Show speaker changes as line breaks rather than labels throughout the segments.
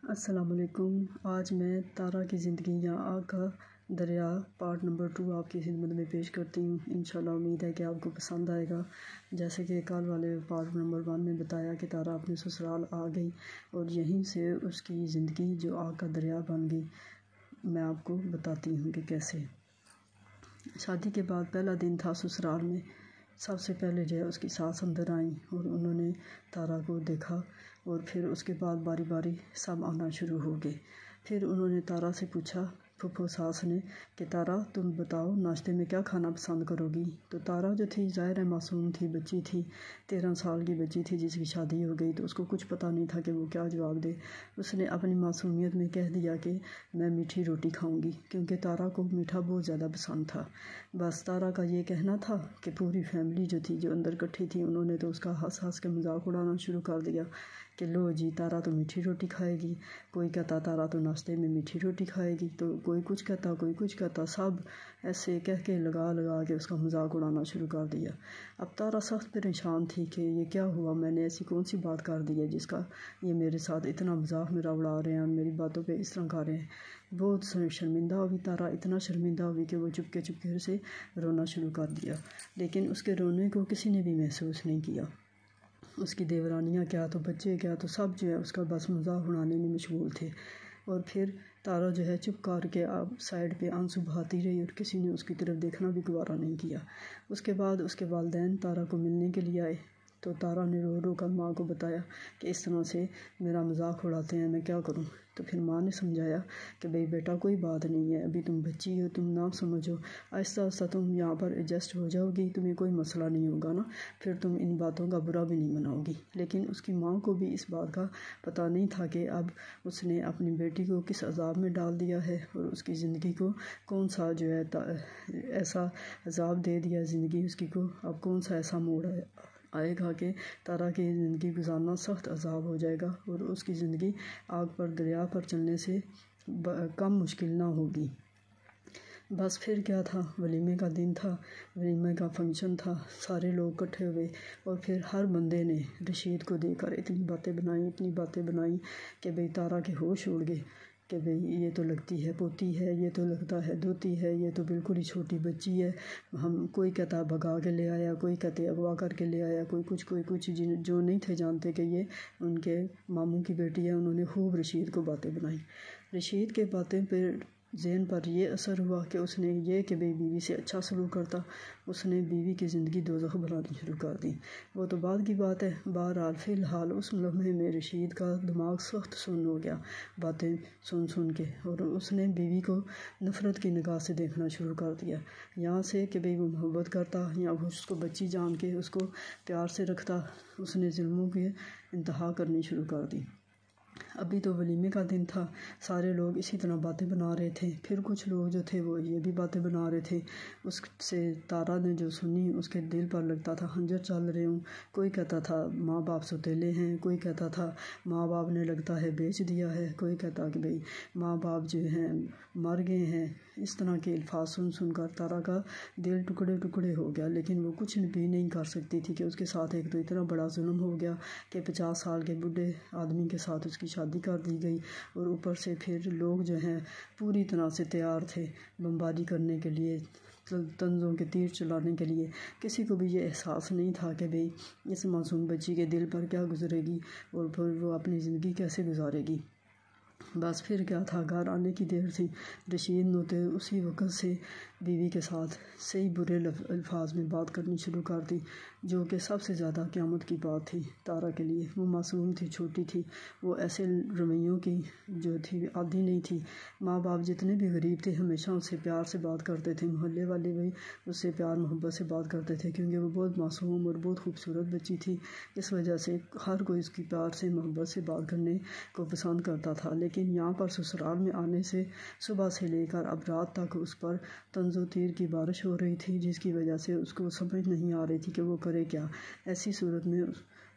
السلام علیکم۔ آج میں تارا کی زندگی یا آگ کا دریا پارٹ نمبر 2 آپ کی خدمت میں پیش کرتی ہوں۔ انشاءاللہ امید ہے کہ آپ کو پسند آئے گا۔ جیسے کہ کل والے پارٹ نمبر 1 میں بتایا کہ تارا اپنے سسرال آ گئی اور یہیں سے اس کی زندگی جو آگ کا دریا بن گئی، میں آپ کو بتاتی ہوں کہ کیسے۔ شادی کے بعد پہلا دن تھا سسرال میں۔ سب سے پہلے جو ہے اس کی ساس اندر آئیں اور انہوں نے تارا کو دیکھا اور پھر اس کے بعد باری باری سب آنا شروع ہو گئے۔ پھر انہوں نے تارا سے پوچھا، پھوپھو ساس نے، کہ تارا تم بتاؤ ناشتے میں کیا کھانا پسند کرو گی؟ تو تارا جو تھی ظاہر ہے معصوم تھی، بچی تھی، 13 سال کی بچی تھی جس کی شادی ہو گئی، تو اس کو کچھ پتہ نہیں تھا کہ وہ کیا جواب دے۔ اس نے اپنی معصومیت میں کہہ دیا کہ میں میٹھی روٹی کھاؤں گی، کیونکہ تارا کو میٹھا بہت زیادہ پسند تھا۔ بس تارا کا یہ کہنا تھا کہ پوری فیملی جو تھی، جو اندر اکٹھی تھی، انہوں نے تو اس کا ہنس ہنس کے مذاق اڑانا شروع کر دیا کہ لو جی تارا تو میٹھی روٹی کھائے گی، کوئی کہتا تارا تو ناشتے میں میٹھی روٹی کھائے گی، تو کوئی کچھ کہتا کوئی کچھ کہتا، سب ایسے کہہ کے لگا کے اس کا مذاق اڑانا شروع کر دیا۔ اب تارا سخت پریشان تھی کہ یہ کیا ہوا، میں نے ایسی کون سی بات کر دی ہے جس کا یہ میرے ساتھ اتنا مذاق میرا اڑا رہے ہیں، میری باتوں پہ اس طرح کر رہے ہیں۔ بہت شرمندہ ہوئی تارا، اتنا شرمندہ ہوئی کہ وہ چپکے چپکے سے رونا شروع کر دیا، لیکن اس کے رونے کو کسی نے بھی محسوس نہیں کیا۔ اس کی دیورانیاں کیا تو بچے کیا تو سب جو ہے اس کا بس مذاق اڑانے میں مشغول تھے۔ اور پھر تارا جو ہے چپ کر کے اب سائڈ پہ آنسو بہاتی رہی اور کسی نے اس کی طرف دیکھنا بھی گوارا نہیں کیا۔ اس کے بعد اس کے والدین تارا کو ملنے کے لیے آئے، تو تارا نے رو رو کر ماں کو بتایا کہ اس طرح سے میرا مذاق اڑاتے ہیں، میں کیا کروں؟ تو پھر ماں نے سمجھایا کہ بھئی بیٹا کوئی بات نہیں ہے، ابھی تم بچی ہو، تم نہ سمجھو، آہستہ آہستہ تم یہاں پر ایڈجسٹ ہو جاؤ گی، تمہیں کوئی مسئلہ نہیں ہوگا نا، پھر تم ان باتوں کا برا بھی نہیں مناؤ گی۔ لیکن اس کی ماں کو بھی اس بات کا پتہ نہیں تھا کہ اب اس نے اپنی بیٹی کو کس عذاب میں ڈال دیا ہے اور اس کی زندگی کو کون سا جو ہے ایسا عذاب دے دیا زندگی اس کی کو، اب کون سا ایسا موڑ آئے گا کہ تارا کی زندگی گزارنا سخت عذاب ہو جائے گا اور اس کی زندگی آگ پر دریا پر چلنے سے کم مشکل نہ ہوگی۔ بس پھر کیا تھا، ولیمے کا دن تھا، ولیمے کا فنکشن تھا، سارے لوگ اکٹھے ہوئے اور پھر ہر بندے نے رشید کو دیکھ کر اتنی باتیں بنائیں کہ بھئی تارا کے ہوش اڑ گئے کہ بھئی یہ تو لگتی ہے پوتی ہے، یہ تو لگتا ہے دوتی ہے، یہ تو بالکل ہی چھوٹی بچی ہے، کوئی کہتا بھگا کے لے آیا، کوئی کہتے اغوا کر کے لے آیا، کوئی کچھ جو نہیں تھے جانتے کہ یہ ان کے ماموں کی بیٹی ہے، انہوں نے خوب رشید کو باتیں بنائیں۔ رشید کے باتیں پہ ذہن پر یہ اثر ہوا کہ اس نے یہ کہ بھئی بیوی سے اچھا سلوک کرتا، اس نے بیوی کی زندگی دوزخ بنانی شروع کر دی۔ وہ تو بعد کی بات ہے، بہرحال فی الحال اس لمحے میں رشید کا دماغ سخت سن ہو گیا باتیں سن کے، اور اس نے بیوی کو نفرت کی نگاہ سے دیکھنا شروع کر دیا، یہاں سے کہ بھئی وہ محبت کرتا یا وہ اس کو بچی جان کے اس کو پیار سے رکھتا، اس نے ظلموں کی انتہا کرنی شروع کر دی۔ ابھی تو ولیمے کا دن تھا، سارے لوگ اسی طرح باتیں بنا رہے تھے، پھر کچھ لوگ جو تھے وہ یہ بھی باتیں بنا رہے تھے۔ اس سے تارا نے جو سنی اس کے دل پر لگتا تھا خنجر چل رہے ہوں، کوئی کہتا تھا ماں باپ سوتیلے ہیں، کوئی کہتا تھا ماں باپ نے لگتا ہے بیچ دیا ہے، کوئی کہتا کہ بھئی ماں باپ جو ہیں مر گئے ہیں۔ اس طرح کے الفاظ سن کر تارا کا دل ٹکڑے ٹکڑے ہو گیا، لیکن وہ کچھ بھی نہیں کر سکتی تھی کہ اس کے ساتھ ایک تو اتنا بڑا ظلم ہو گیا کہ 50 سال کے بوڑھے آدمی کے ساتھ اس کی شادی کر دی گئی، اور اوپر سے پھر لوگ جو ہیں پوری طرح سے تیار تھے بمباری کرنے کے لیے، طنزوں کے تیر چلانے کے لیے۔ کسی کو بھی یہ احساس نہیں تھا کہ بھئی اس معصوم بچی کے دل پر کیا گزرے گی اور پھر وہ اپنی زندگی کیسے گزارے گی۔ بس پھر کیا تھا، گھر آنے کی دیر تھی، رشید نے اسی وقت سے بیوی کے ساتھ صحیح برے الفاظ میں بات کرنی شروع کر دی، جو کہ سب سے زیادہ قیامت کی بات تھی تارا کے لیے۔ وہ معصوم تھی، چھوٹی تھی، وہ ایسے رویوں کی جو تھی عادی نہیں تھی۔ ماں باپ جتنے بھی غریب تھے ہمیشہ اس سے پیار سے بات کرتے تھے، محلے والے بھی اس سے پیار محبت سے بات کرتے تھے، کیونکہ وہ بہت معصوم اور بہت خوبصورت بچی تھی، اس وجہ سے ہر کوئی اس کی پیار سے محبت سے بات کرنے کو پسند کرتا تھا۔ لیکن یہاں پر سسرال میں آنے سے صبح سے لے کر اب رات تک اس پر طنز و تیر کی بارش ہو رہی تھی، جس کی وجہ سے اس کو سمجھ نہیں آ رہی تھی کہ وہ کرے کیا۔ ایسی صورت میں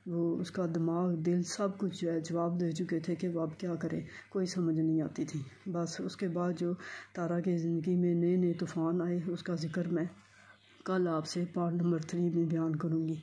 وہ اس کا دماغ دل سب کچھ جو ہے جواب دے چکے تھے کہ وہ اب کیا کرے، کوئی سمجھ نہیں آتی تھی۔ بس اس کے بعد جو تارا کی زندگی میں نئے طوفان آئے، اس کا ذکر میں کل آپ سے پارٹ نمبر 3 میں بیان کروں گی۔